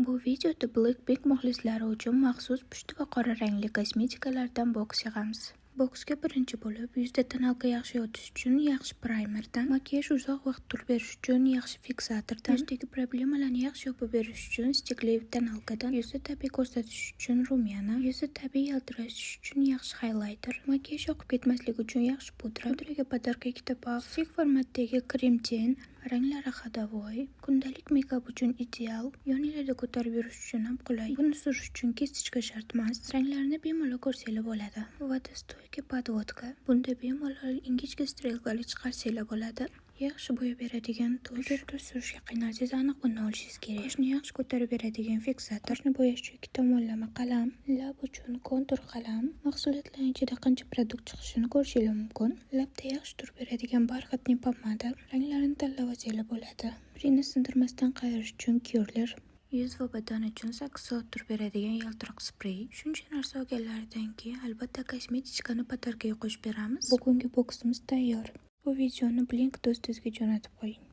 Bu videoda Blackpink muxlislari uchun maxsus pushti va qora rangli kosmetikalardan boks yig'amiz. Boksga birinchi bo'lib, yuzda tonalka yaxshi yotish uchun yaxshi praymerdan, makiyaj uzoq vaqt tur berish uchun yaxshi fiksatordan, yuzdagi problemalarni yaxshi yopib berish uchun stikli tonalkadan, yuzni tabiiy ko'rsatish uchun rumiana, yuzni tabiiy yaltiratish uchun yaxshi highlighter, makiyaj oqib ketmasligi uchun yaxshi pudra, pudraga podarka ikkita paf, kichik formatdagi krem ten, ranglari hadavoy, kundalik mekap uchun ideal, yoninglarda ko'tarib yurish uchun ham qulay. Buni surish uchun kисточка shart emas. Ranglarini bemalol ko'rsanglar bo'ladi. Vodostoyka podvodka. Bunda bemalol ingichka strelkali chiqarsanglar bo'ladi. Yaxshi bo'yab beradigan tush. Surishga qiynalsangiz aniq buni olishingiz kerak. Qoshni yaxshi ko'tarib beradigan fiksator. Qoshni bo'yash uchun ikki tomonlama qalam, lab uchun kontur qalam. Mahsulotlarning ichida qancha produkt chiqishini ko'rishingiz mumkin. Labda yaxshi tur beradigan barxatli pomada. Ranglarini tanlab olsanglar bo'ladi. Birini sindirmasdan qayirish uchun curler. Yuz va badan uchun 8 soat tur beradigan yaltiroq sprey. Shuncha narsa olganlaridan keyin albatta kosmetichkani podarkaga qo'shib beramiz. Bugungi boksimiz tayyor. Bu videoni Blink do'stingizga jo'natib qo'ying.